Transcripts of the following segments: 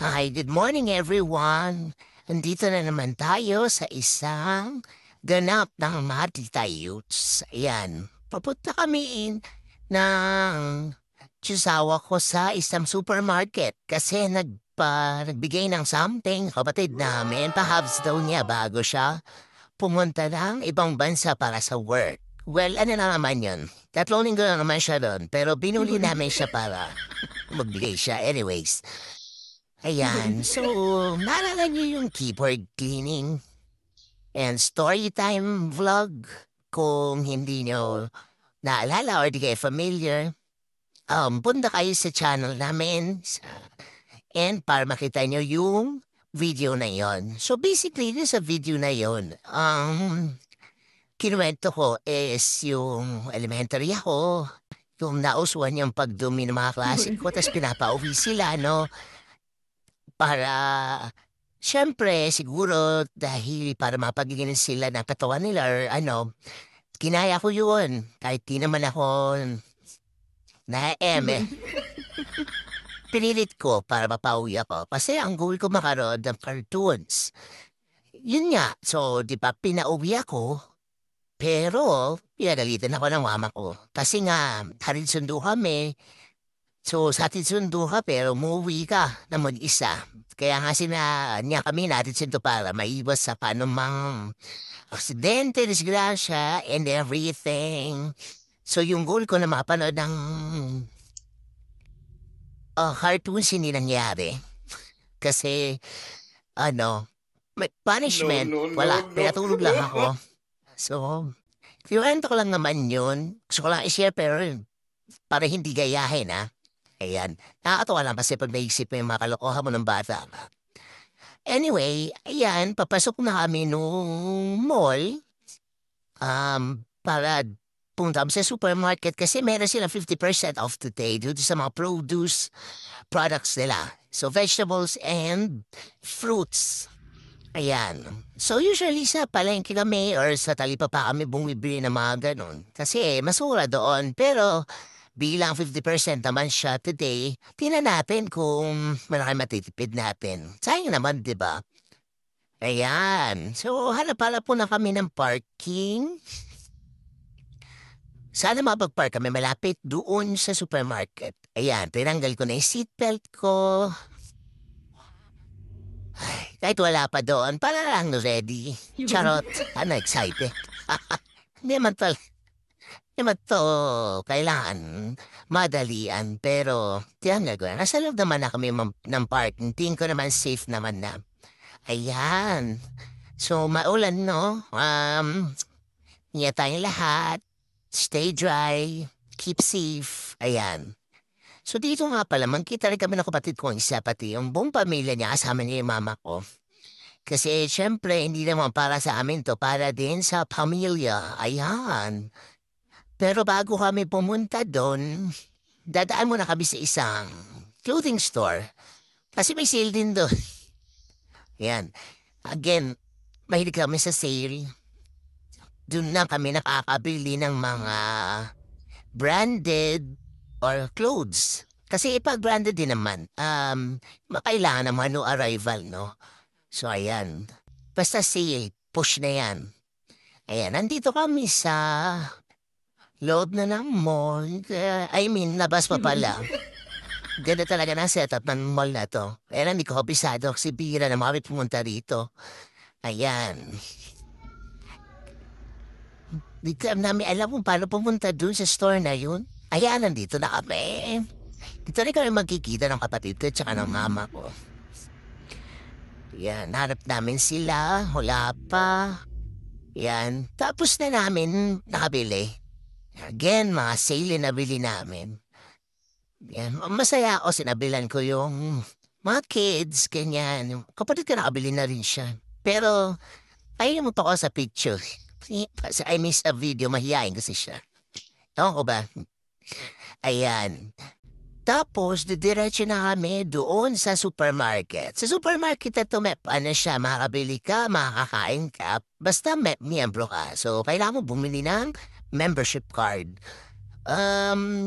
Hi, good morning everyone. Nandito na naman tayo sa isang ganap ng Matita Youths. Ayan, papunta kami ng tsusawa ko sa isang supermarket kasi nagbigay ng something kapatid namin. Pahabs daw niya bago siya pumunta ng ibang bansa para sa work. Well, ano na naman yun? 3 linggo na naman siya doon, pero binuli namin siya para magbigay siya. Anyways, ayan. So, naalala niyo yung keyboard cleaning and story time vlog? Kung hindi niyo naalala or di kayo familiar, punta kayo sa channel namin and para makita niyo yung video na yon. So basically, dun sa video na yon, kinuwento ko is yung elementary ako, yung nausuan yung pagdumi ng mga klase ko, tapos pinapauwi sila, no? Para siyempre siguro dahil para mapagiging sila ng katawan nila or ano, kinaya ko yun. Kahit di naman ako na-eme. Pinilit ko para mapauwi ako. Kasi ang goal ko makaroon ng cartoons. Yun nga. So, di ba, pinauwi ako. Pero, pinagalitan ako ng mama ko. Kasi nga, harin sundo kami. So, sa atin sundo ka pero umuwi ka na mag-isa. Kaya nga niya kami natin sundo para maiwas sa panumang aksidente, disgrasya, and everything. So, yung goal ko na mapanood ng cartoons hindi nangyari. Kasi, ano, may No, punishment. no, Wala, no, pinatulog lang no. ako. So, kinuwento ko lang naman yun. Gusto ko lang i-share pero para hindi gayahin, ha? Ayan. Nakakatawa lang kasi pag naisip mo yung mga kalokohan mo ng bata. Anyway, ayan, papasok na kami nung mall para punta kami sa supermarket kasi meron silang 50% off today due to sa mga produce products nila. So, vegetables and fruits. Ayan. So, usually sa palengke kami or sa talipapa kami bumibili ng mga ganun. Kasi masura doon. Pero bilang 50% naman siya today, tingnan natin kung malaki matitipid natin. Sayang naman, di ba? Ayan. So, hanap-hanap po na kami ng parking. Sana mapag-park kami malapit doon sa supermarket. Ayan, tinanggal ko na yung seatbelt ko. Ay, kahit wala pa doon, para lang ready. Charot, ano, excited. Hindi man to, hindi man to kailangan madalian, pero tinanggal ko na. Nasa loob naman na kami ng parking. Tingin ko naman safe naman na. Ayan. So, maulan, no? Ingat tayong lahat. Stay dry. Keep safe. Ayan. So dito nga pala, magkita rin kami ng kapatid ko isa pati yung buong pamilya niya kasama niya yung mama ko. Kasi syempre, hindi naman para sa amin to, para din sa pamilya. Ayan. Pero bago kami pumunta doon, dadaan muna kami sa isang clothing store. Kasi may sale din doon. Ayan. Again, mahilig kami sa sale. Doon na kami nakakabili ng mga branded or clothes. Kasi pag branded din naman, makailangan naman no arrival, no? So, ayan. Basta sale, push na yan. Ayan, nandito kami sa loob na ng mall. I mean, labas pa pala. Ganda talaga ng setup ng mall na to. Kaya hindi ko kabisado kasi bira na mga pumunta rito. Ayan. Di ka namin alam kung paano pumunta dun sa store na yun. Ayan, nandito na kami. Dito rin kami magkikita ng kapatid ko at saka ng mama ko. Yan, harap namin sila. Wala pa. Yan, tapos na namin nakabili. Again, mga sale na bili namin. Yan, masaya ako sinabilan ko yung mga kids, ganyan. Yung kapatid ko nakabili na rin siya. Pero, ayaw mo pa ako sa picture. Kasi I miss a video, mahihain kasi siya. Ewan ko ba? Ayan. Tapos, didiretso na kami doon sa supermarket. Sa supermarket na to, ano siya, makakabili ka, makakakain ka, basta miyembro ka. So, kailangan mo bumili ng membership card.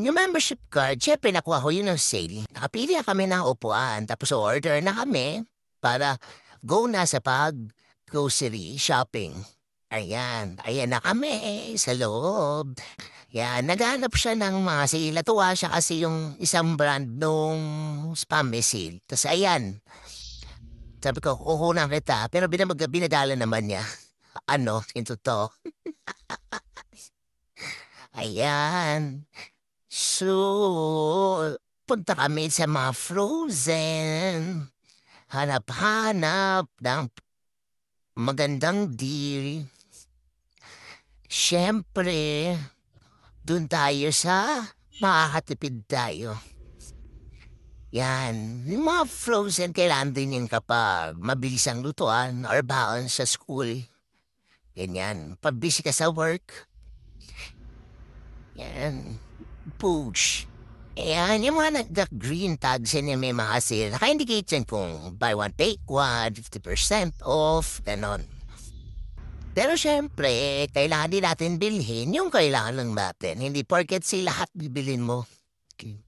Yung membership card, siyempre nakuha ko yun ng sale. Nakapili na kami ng upuan, tapos order na kami para go na sa pag-grocery shopping. Ayan na kami sa loob. Yan, naghanap siya ng mga sale. Natuwa siya kasi yung isang brand nung spam may sale. Tapos ayan, sabi ko, kukunan kita. Pero binadala naman niya. Ano, yung totoo. Ayan. So, punta kami sa mga frozen. Hanap-hanap ng magandang deal. Siyempre, dun tayo sa makakatipid tayo. Yan. Yung mga frozen, kailangan din yun kapag mabilis ang lutuan or baon sa school. Ganyan. Pag busy ka sa work, yan. Push. Ayan, yung mga nagda-green tags yan yung may mga sale. Naka-indicate yan kung buy one, take one, 50% off, ganon. Pero syempre, kailangan din natin bilhin yung kailangan lang natin. Hindi porket si lahat bibilin mo. Okay.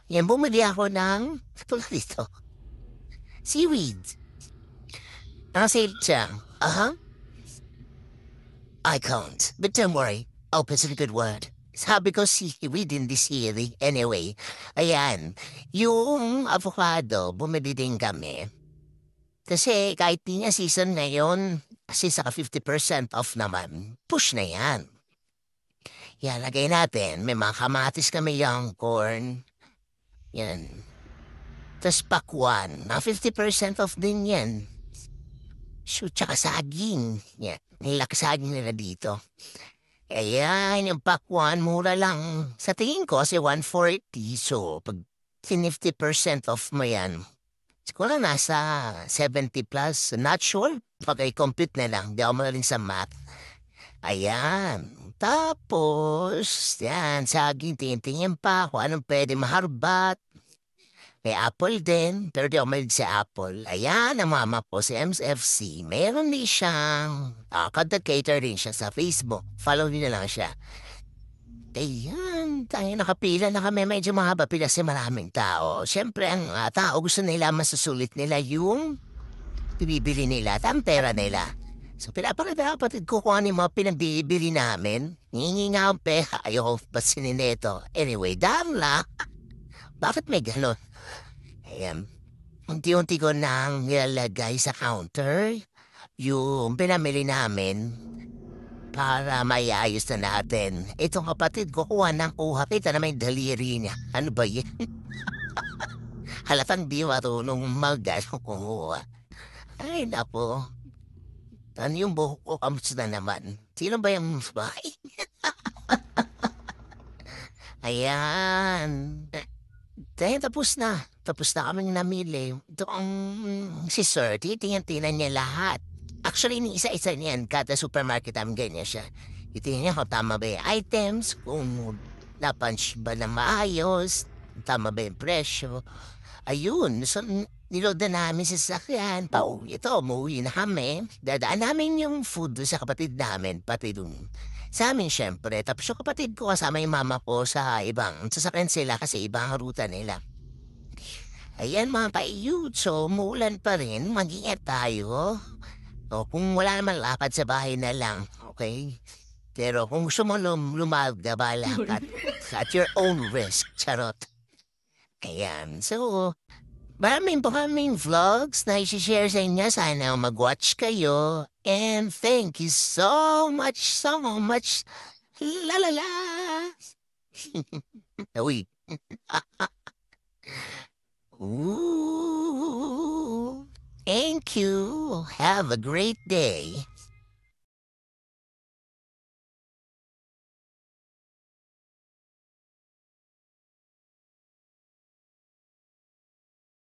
Yan, bumili ako ng, tulad dito, seaweed. Naka-sale siya. I can't. But don't worry, I'll put in a good word. Sabi ko seaweed in this series. Anyway, ayan. Yung avocado, bumili din kami. Kasi kahit di niya season ngayon, kasi saka 50% off naman, push na yan. Yan, lagay natin. May mga kamatis kami, young corn. Yan. Tapos pakwan, mga 50% off din yan. Shoot, tsaka saging. Yan, nilaki saging nila dito. Ayan, yung pakwan, mura lang. Sa tingin ko, kasi 140. So, pag 50% off mo yan, siguro nasa 70 plus. Not sure. Pag i-compute na lang, di ako magaling sa math. Ayan. Tapos, yan, saging, tingin pa kung anong pwede maharbat. May apple din, pero di ako mahilig sa apple. Ayan, ang mama po si MFC. Meron din siyang content creator din siya sa Facebook. Follow niyo na lang siya. Ayan, tayo nakapila na kami. Medyo mahaba pila kasi maraming tao. Siyempre, ang tao gusto nila masusulit nila yung bibili nila at ang pera nila. So, pinapakita kapatid ko kung ano yung mga pinabibili namin. Hingi nga ang pera. Ayoko pa sinineto. Anyway, Darla, bakit may ganon? Ayan. Unti-unti ko nang nilalagay sa counter yung pinamili namin para maiayos na natin. Itong kapatid ko kuha ng kuha. Kita na may daliri niya. Ano ba yun? Halatang di marunong kumuha. Ay, napo. Ano yung buhok ko? Kamusta naman? Sino ba yung bahay? Ayan. Dahil tapos na. Tapos na kaming namili. Ito ang si Sir, titingnan niya lahat. Actually, ni isa-isa niyan. Kada supermarket namin ganyan siya. Titingnan niya kung tama ba yung items, kung na-punch ba na maayos, tama ba yung presyo. Ayun, so niload na namin sa sasakyan. Umuwi na kami. Dadaan namin yung food doon sa kapatid namin, pati doon. Sa amin, syempre. Tapos yung kapatid ko kasama yung mama ko sa ibang sasakyan sila kasi ibang ruta nila. Ayan mga kaiyut, so umuulan pa rin, mag-ingat tayo. O kung wala naman lakad sa bahay na lang, okay? Pero kung gusto mo lumalga, bala ka at your own risk, charot. Ayan, so maraming vlogs na isi-share sa inyo. Sana mag-watch kayo. And thank you so much. La la la. Uy. Ooh. Thank you. Have a great day.